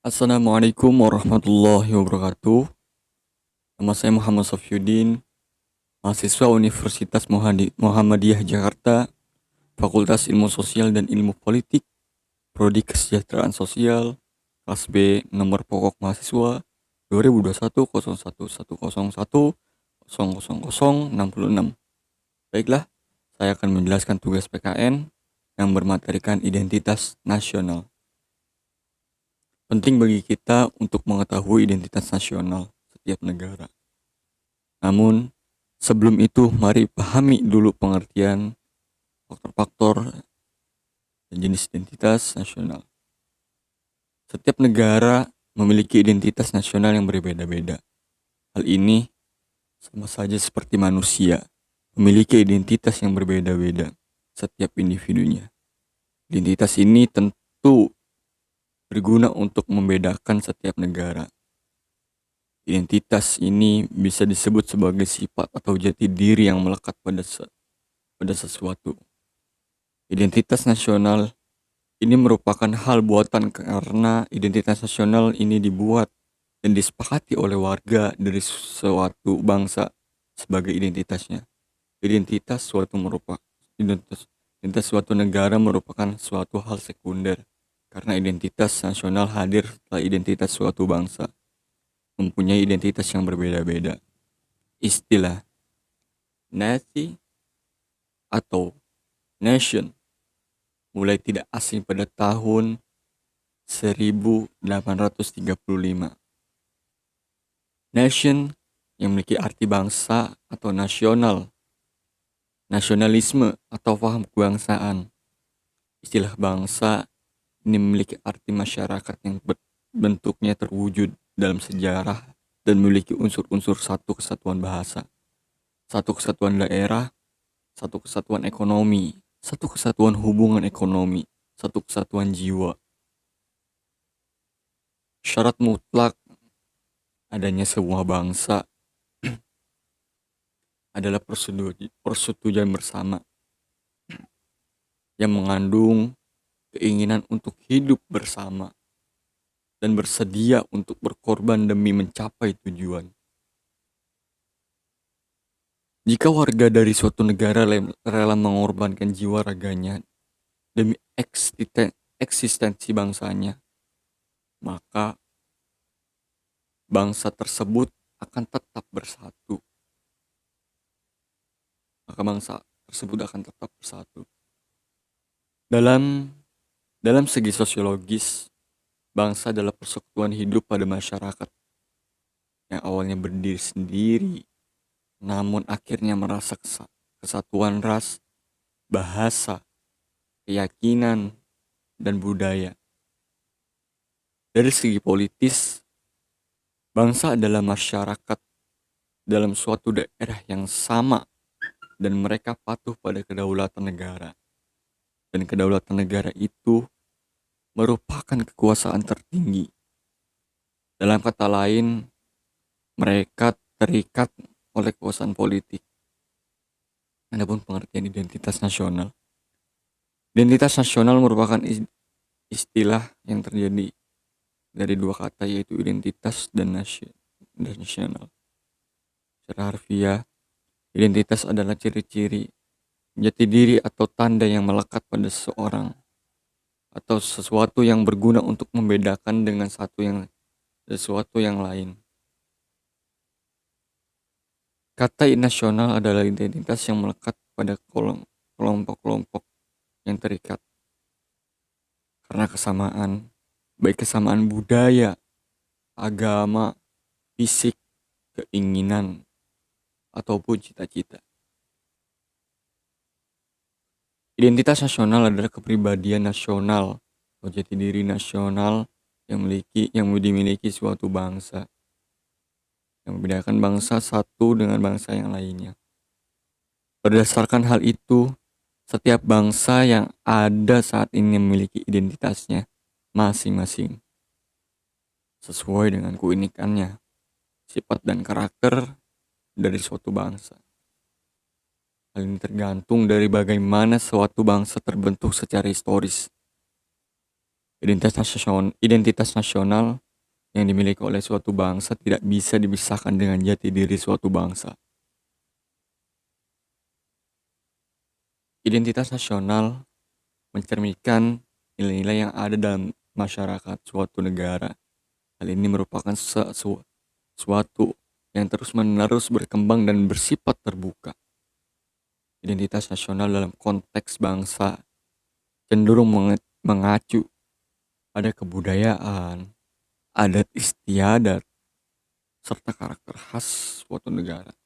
Assalamualaikum warahmatullahi wabarakatuh. Nama saya Muhammad Sofyuddin, mahasiswa Universitas Muhammadiyah Jakarta, Fakultas Ilmu Sosial dan Ilmu Politik, Prodi Kesejahteraan Sosial, kelas B, nomor pokok mahasiswa 2021 0111100066. Baiklah, saya akan menjelaskan tugas PKN yang bermaterikan identitas nasional. Penting bagi kita untuk mengetahui identitas nasional setiap negara. Namun, sebelum itu mari pahami dulu pengertian faktor-faktor dan jenis identitas nasional. Setiap negara memiliki identitas nasional yang berbeda-beda. Hal ini sama saja seperti manusia, memiliki identitas yang berbeda-beda setiap individunya. Identitas ini tentu berguna untuk membedakan setiap negara. Identitas ini bisa disebut sebagai sifat atau jati diri yang melekat pada sesuatu. Identitas nasional ini merupakan hal buatan karena identitas nasional ini dibuat dan disepakati oleh warga dari suatu bangsa sebagai identitasnya. Identitas suatu negara merupakan suatu hal sekunder karena identitas nasional hadir setelah identitas suatu bangsa mempunyai identitas yang berbeda-beda. Istilah nasi atau nation mulai tidak asing pada tahun 1835. Nation yang memiliki arti bangsa atau nasional, nasionalisme atau paham kebangsaan. Istilah bangsa ini memiliki arti masyarakat yang bentuknya terwujud dalam sejarah dan memiliki unsur-unsur satu kesatuan bahasa, satu kesatuan daerah, satu kesatuan ekonomi, satu kesatuan hubungan ekonomi, satu kesatuan jiwa. Syarat mutlak adanya sebuah bangsa adalah persetujuan bersama yang mengandung keinginan untuk hidup bersama dan bersedia untuk berkorban demi mencapai tujuan. Jika warga dari suatu negara rela mengorbankan jiwa raganya demi eksistensi bangsanya, maka bangsa tersebut akan tetap bersatu. Dalam segi sosiologis, bangsa adalah persekutuan hidup pada masyarakat yang awalnya berdiri sendiri, namun akhirnya merasa kesatuan ras, bahasa, keyakinan, dan budaya. Dari segi politis, bangsa adalah masyarakat dalam suatu daerah yang sama dan mereka patuh pada kedaulatan negara. Dan kedaulatan negara itu merupakan kekuasaan tertinggi. Dalam kata lain, mereka terikat oleh kekuasaan politik. Adapun pengertian identitas nasional. Identitas nasional merupakan istilah yang terjadi dari dua kata, yaitu identitas dan nasional. Secara harfiah, identitas adalah ciri-ciri, jati diri atau tanda yang melekat pada seseorang atau sesuatu yang berguna untuk membedakan dengan sesuatu yang lain. Kata nasional adalah identitas yang melekat pada kelompok-kelompok yang terikat karena kesamaan, baik kesamaan budaya, agama, fisik, keinginan, ataupun cita-cita. Identitas nasional adalah kepribadian nasional atau jati diri nasional yang dimiliki suatu bangsa, yang membedakan bangsa satu dengan bangsa yang lainnya. Berdasarkan hal itu, setiap bangsa yang ada saat ini memiliki identitasnya masing-masing sesuai dengan keunikannya, sifat dan karakter dari suatu bangsa. Hal ini tergantung dari bagaimana suatu bangsa terbentuk secara historis. Identitas nasional yang dimiliki oleh suatu bangsa tidak bisa dipisahkan dengan jati diri suatu bangsa. Identitas nasional mencerminkan nilai-nilai yang ada dalam masyarakat suatu negara. Hal ini merupakan suatu yang terus-menerus berkembang dan bersifat terbuka. Identitas nasional dalam konteks bangsa cenderung mengacu pada kebudayaan, adat istiadat, serta karakter khas suatu negara.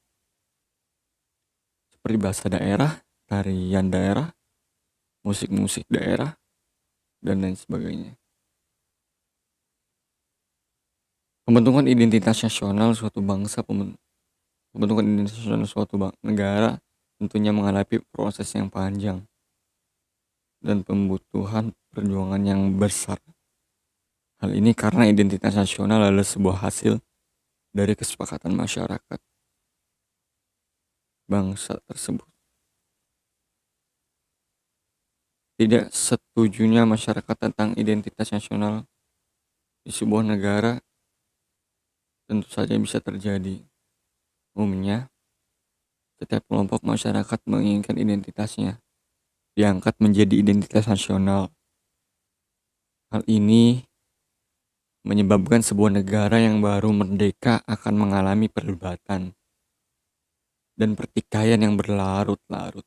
Seperti bahasa daerah, tarian daerah, musik-musik daerah, dan lain sebagainya. Pembentukan identitas nasional suatu bangsa, pembentukan identitas nasional suatu negara tentunya menghadapi proses yang panjang dan membutuhkan perjuangan yang besar. Hal ini karena identitas nasional adalah sebuah hasil dari kesepakatan masyarakat bangsa tersebut. Tidak setujunya masyarakat tentang identitas nasional di sebuah negara tentu saja bisa terjadi. Umumnya, setiap kelompok masyarakat menginginkan identitasnya diangkat menjadi identitas nasional. Hal ini menyebabkan sebuah negara yang baru merdeka akan mengalami perdebatan dan pertikaian yang berlarut-larut.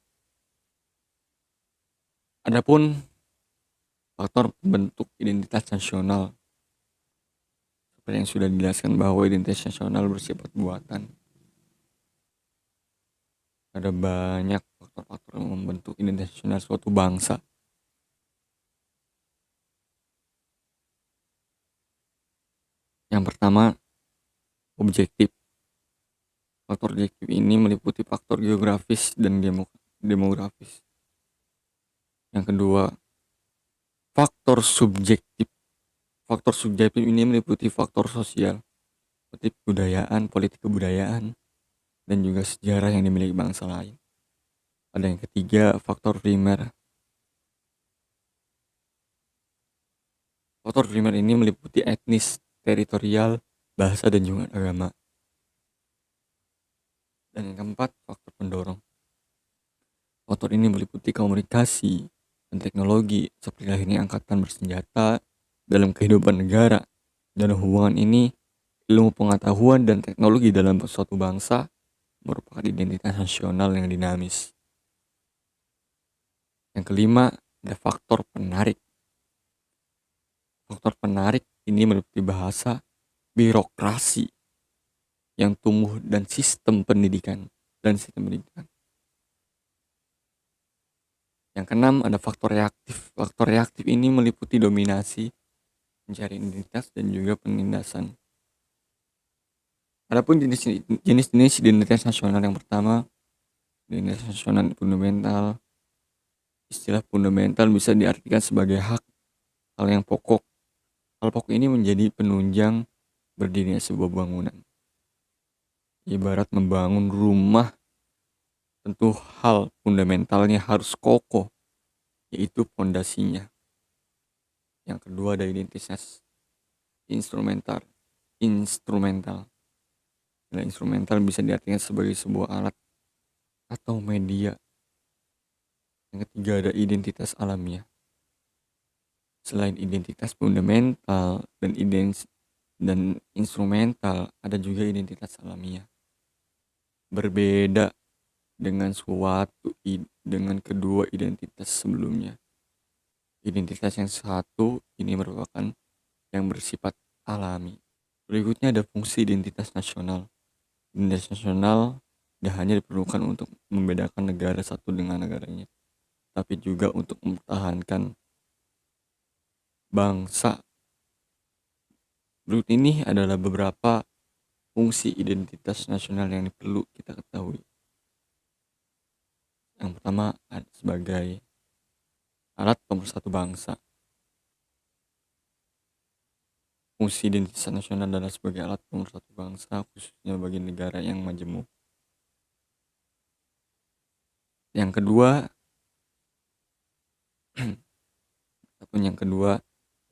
Adapun faktor pembentuk identitas nasional, seperti yang sudah dijelaskan bahwa identitas nasional bersifat buatan. Ada banyak faktor-faktor yang membentuk identitas nasional suatu bangsa. Yang pertama, objektif. Faktor objektif ini meliputi faktor geografis dan demografis. Yang kedua, faktor subjektif. Faktor subjektif ini meliputi faktor sosial, seperti kebudayaan, politik kebudayaan, dan juga sejarah yang dimiliki bangsa lain. Ada yang ketiga, faktor primer. Faktor primer ini meliputi etnis, teritorial, bahasa, dan juga agama. Dan yang keempat, faktor pendorong. Faktor ini meliputi komunikasi dan teknologi, seperti lahirnya angkatan bersenjata dalam kehidupan negara. Dalam hubungan ini, ilmu pengetahuan dan teknologi dalam suatu bangsa merupakan identitas nasional yang dinamis. Yang kelima, ada faktor penarik. Faktor penarik ini meliputi bahasa, birokrasi yang tumbuh dan sistem pendidikan. Yang keenam, ada faktor reaktif. Faktor reaktif ini meliputi dominasi, mencari identitas, dan juga penindasan. Adapun jenis-jenis identitas nasional yang pertama, identitas nasional fundamental. Istilah fundamental bisa diartikan sebagai hak, hal yang pokok. Hal pokok ini menjadi penunjang berdirinya sebuah bangunan. Ibarat membangun rumah, tentu hal fundamentalnya harus kokoh, yaitu pondasinya. Yang kedua ada identitas instrumental. Instrumental bisa diartikan sebagai sebuah alat atau media. Yang ketiga ada identitas alamiah. Selain identitas fundamental dan instrumental, ada juga identitas alamiah. Berbeda dengan dengan kedua identitas sebelumnya. Identitas yang satu ini merupakan yang bersifat alami. Berikutnya ada fungsi identitas nasional. Identitas nasional tidak hanya diperlukan untuk membedakan negara satu dengan negaranya, tapi juga untuk mempertahankan bangsa. Berikut ini adalah beberapa fungsi identitas nasional yang perlu kita ketahui. Yang pertama, sebagai alat pemersatu bangsa. Fungsi identitas nasional adalah sebagai alat pemersatu bangsa, khususnya bagi negara yang majemuk. Yang kedua,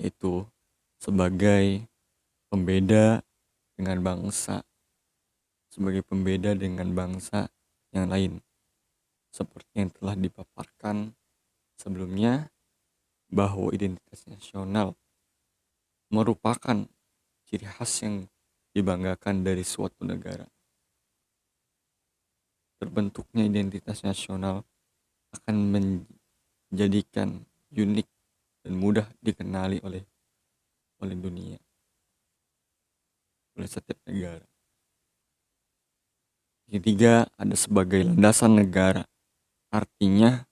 yaitu sebagai pembeda dengan bangsa, sebagai pembeda dengan bangsa yang lain. Seperti yang telah dipaparkan sebelumnya, bahwa identitas nasional merupakan ciri khas yang dibanggakan dari suatu negara. Terbentuknya identitas nasional akan menjadikan unik dan mudah dikenali oleh dunia, oleh setiap negara. Ketiga, ada sebagai landasan negara. Artinya,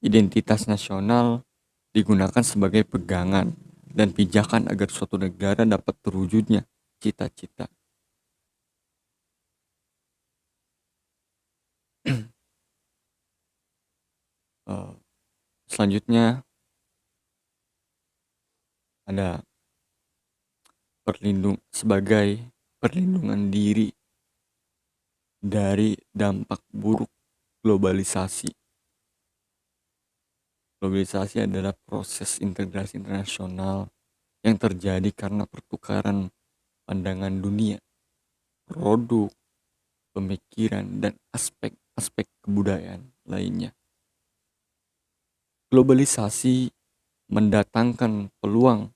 identitas nasional digunakan sebagai pegangan dan pijakan agar suatu negara dapat terwujudnya cita-cita. Eh, Selanjutnya ada sebagai perlindungan diri dari dampak buruk globalisasi. Globalisasi adalah proses integrasi internasional yang terjadi karena pertukaran pandangan dunia, produk, pemikiran, dan aspek-aspek kebudayaan lainnya. Globalisasi mendatangkan peluang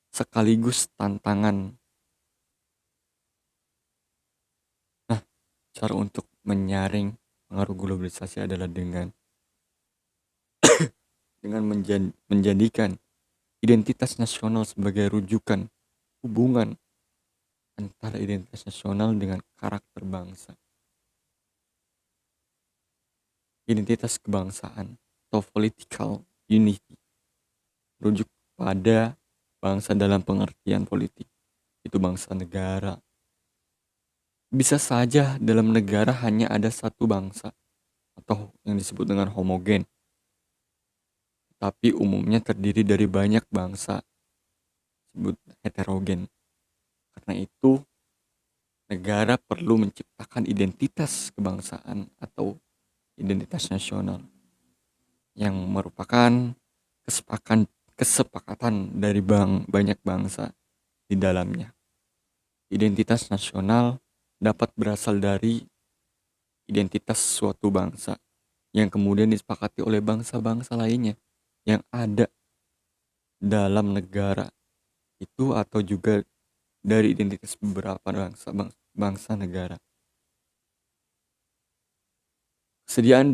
sekaligus tantangan. Nah, cara untuk menyaring pengaruh globalisasi adalah dengan menjadikan identitas nasional sebagai rujukan hubungan antara identitas nasional dengan karakter bangsa. Identitas kebangsaan atau political unity merujuk pada bangsa dalam pengertian politik, itu bangsa negara. Bisa saja dalam negara hanya ada satu bangsa atau yang disebut dengan homogen, tapi umumnya terdiri dari banyak bangsa, disebut heterogen. Karena itu, negara perlu menciptakan identitas kebangsaan atau identitas nasional yang merupakan kesepakatan dari banyak bangsa di dalamnya. Identitas nasional dapat berasal dari identitas suatu bangsa yang kemudian disepakati oleh bangsa-bangsa lainnya yang ada dalam negara itu, atau juga dari identitas beberapa bangsa negara. Kesediaan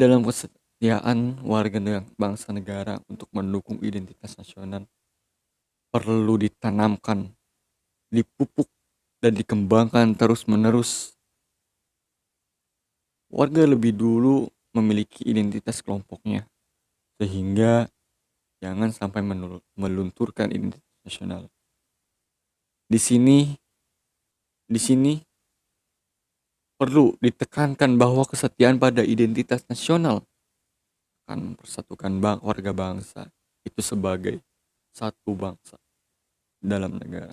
warga bangsa negara untuk mendukung identitas nasional perlu ditanamkan, dipupuk, dan dikembangkan terus-menerus. Warga lebih dulu memiliki identitas kelompoknya, sehingga jangan sampai melunturkan identitas nasional. Di sini perlu ditekankan bahwa kesetiaan pada identitas nasional akan mempersatukan warga bangsa itu sebagai satu bangsa dalam negara,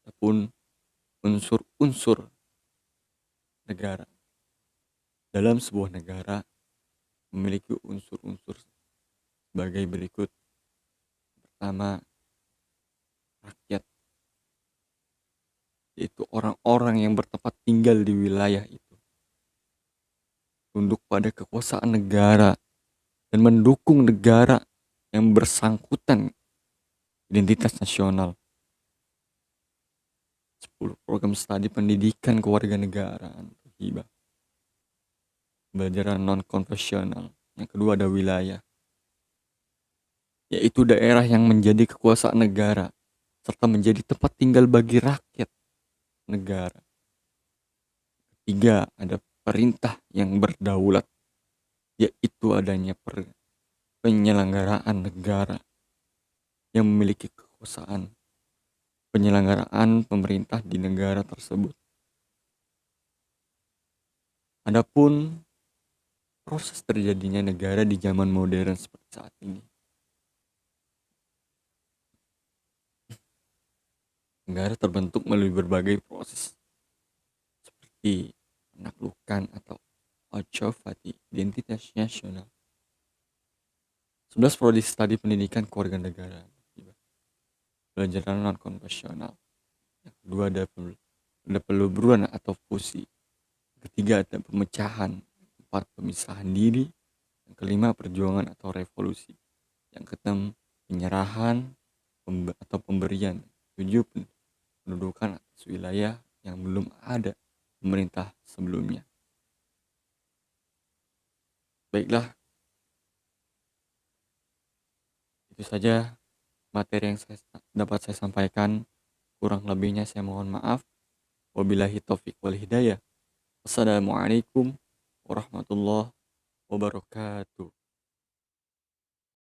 ataupun unsur-unsur negara. Dalam sebuah negara memiliki unsur-unsur sebagai berikut. Pertama, rakyat, yaitu orang-orang yang bertempat tinggal di wilayah itu, tunduk pada kekuasaan negara dan mendukung negara yang bersangkutan identitas nasional. 10. Program studi pendidikan kewarganegaraan hibah. Pembelajaran non-konvensional. Yang kedua ada wilayah, yaitu daerah yang menjadi kekuasaan negara serta menjadi tempat tinggal bagi rakyat negara. Ketiga, ada perintah yang berdaulat, yaitu adanya penyelenggaraan negara yang memiliki kekuasaan penyelenggaraan pemerintah di negara tersebut. Adapun proses terjadinya negara di zaman modern seperti saat ini, negara terbentuk melalui berbagai proses seperti penaklukan atau Ochovati, identitas nasional. 11. Prodi studi pendidikan kewarganegaraan. pelajaran non konvensional. Yang kedua ada peluburan atau fusi. Ketiga ada pemecahan. Empat pemisahan diri. Yang kelima perjuangan atau revolusi. Yang keenam penyerahan atau pemberian. Tujuh pendudukan atas wilayah yang belum ada pemerintah sebelumnya. Baiklah, itu saja materi yang dapat saya sampaikan. Kurang lebihnya saya mohon maaf. Wabillahi taufik wal hidayah. Wassalamualaikum warahmatullahi wabarakatuh.